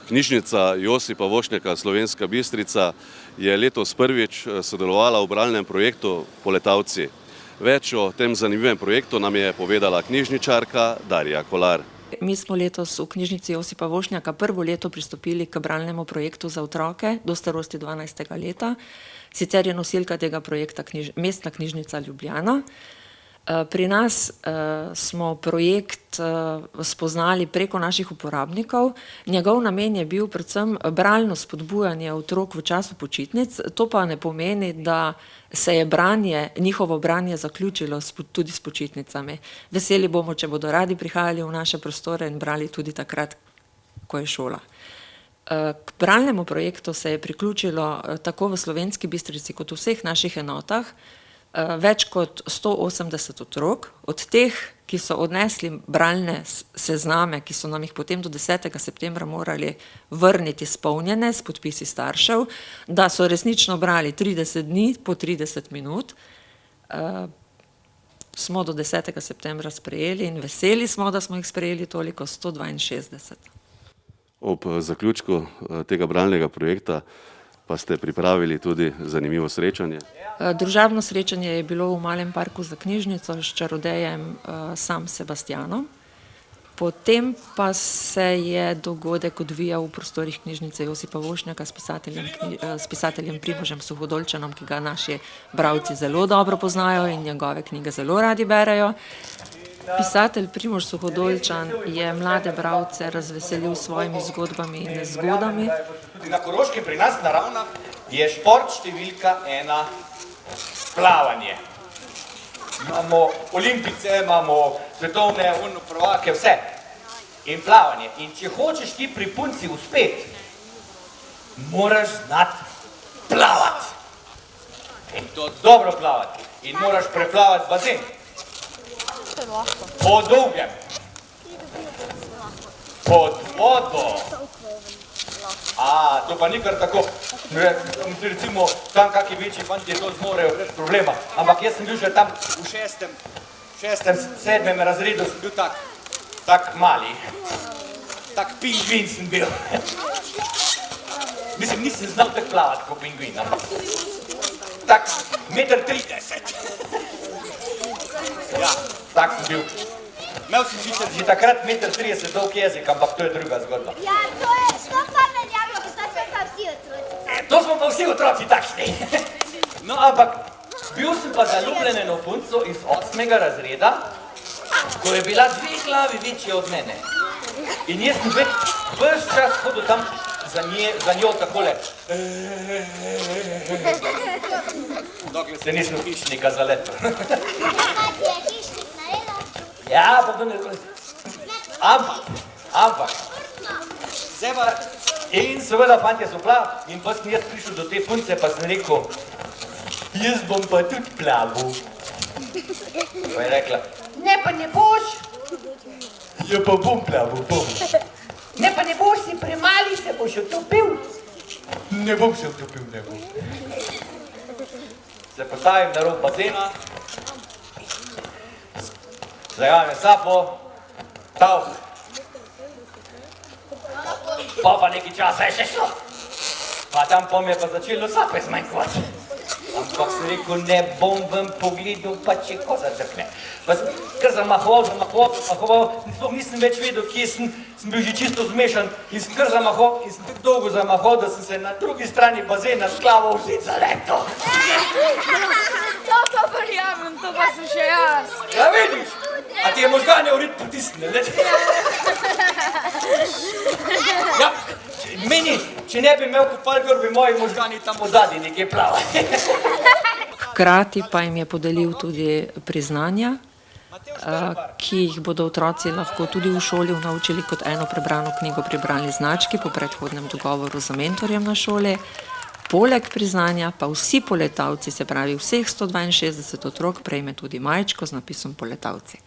Knjižnica Josipa Vošnjaka Slovenska Bistrica je letos prvič sodelovala v bralnem projektu Poletavci. Več o tem zanimivem projektu nam je povedala knjižničarka Darja Kolar. Mi smo letos v knjižnici Josipa Vošnjaka prvo leto pristopili k bralnemu projektu za otroke do starosti 12. leta. Sicer je nosilka tega projekta Mestna knjižnica Ljubljana. Pri nas smo projekt spoznali preko naših uporabnikov. Njegov namen je bil predvsem bralno spodbujanje otrok v času počitnic. To pa ne pomeni, da se je njihovo branje zaključilo tudi s počitnicami. Veseli bomo, če bodo radi prihajali v naše prostore in brali tudi takrat, ko je šola. K bralnemu projektu se je priključilo tako v Slovenski Bistrici kot v vseh naših enotah več kot 180 otrok. Od teh, ki so odnesli bralne sezname, ki so nam jih potem do 10. septembra morali vrniti izpolnjene s podpisi staršev, da so resnično brali 30 dni po 30 minut, smo do 10. septembra sprejeli in veseli smo, da smo jih sprejeli toliko, 162. Ob zaključku tega bralnega projekta pa ste pripravili tudi zanimivo srečanje. Družabno srečanje je bilo v Malem parku za knjižnico s čarodejem Sam Sebastianom. Potem pa se je dogodek odvijal v prostorih knjižnice Josipa Vošnjaka s pisateljem Primožem Suhodolčanom, ki ga naši bralci zelo dobro poznajo in njegove knjige zelo radi berejo. Pisatelj Primož Suhodolčan je mlade bralce razveselil s svojimi zgodbami in nezgodami. Tudi na Koroškem pri nas na Ravnah je šport številka 1 plavanje. Imamo olimpice, imamo svetovne prvake, vse. In plavanje. In če hočeš ti pri punci uspeti, moraš znati plavati. In to dobro plavati. In moraš preplavati bazen. Po dolgem. Pod vodo. To pa ni kar tako. Recimo, tam kakšni večji fantje to zmorejo brez problema. Ampak jaz sem bil že tam v 6., 7. razredu, sem bil tak mali. Tak pingvin sem bil. Mislim, nisem znal tako plavati kot pingvin. Tak 1,30 m. Ja, tak sem bil. Imel sem sicer že takrat 1,30 m dolg jezik, ampak to je druga zgodba. Ja, to pa verjamem, to smo pa vsi otroci. To smo pa vsi otroci takšni. No, ampak bil sem pa zaljubljen v punco iz 8. razreda, ko je bila 2 glavi večja od mene. In jaz sem ves čas hodil tam za njo takole. Dokler se nisem hišnika zaletel. Kaj ti je hišnik naredil? Ja, pa to ne razumem. Ampak. In seveda fantje so plavali in pa sem jaz prišel do te punce, pa sem rekel, jaz bom pa tudi plaval. Pa je rekla, ne pa ne boš. Ja pa bom plaval, bom. Ne pa ne boš, si premali, se boš utopil. Ne bom se utopil, ne bom. Se postavim na rob bazena, zajamem sapo, tavh. Pa nekaj časa je še šlo. Pa tam pa mi je pa začelo sape zmanjkovati. Ampak sem rekel, ne bom ven pogledal, pa če koza crkne. Pa sem kar zamahoval, sploh nisem več vedel, kje sem bil že čisto zmešan in sem kar zamahoval in sem tako dolgo zamahoval, da sem se na drugi strani bazena s glavo v zid zaletel. To pa verjamem, to pa sem še jaz. Ja, vidiš? A ti je možgane v rit potisne, ne? Ja, meni, če ne bi imel kopalkor, bi moji možgani tam odzadnji nekje plavali. Hkrati pa jim je podelil tudi priznanja, ki jih bodo otroci lahko tudi v šoli naučili kot eno prebrano knjigo pri bralni znački po predhodnem dogovoru z mentorjem na šoli. Poleg priznanja pa vsi poletavci, se pravi vseh 162 otrok, prejme tudi majčko z napisom Poletavci.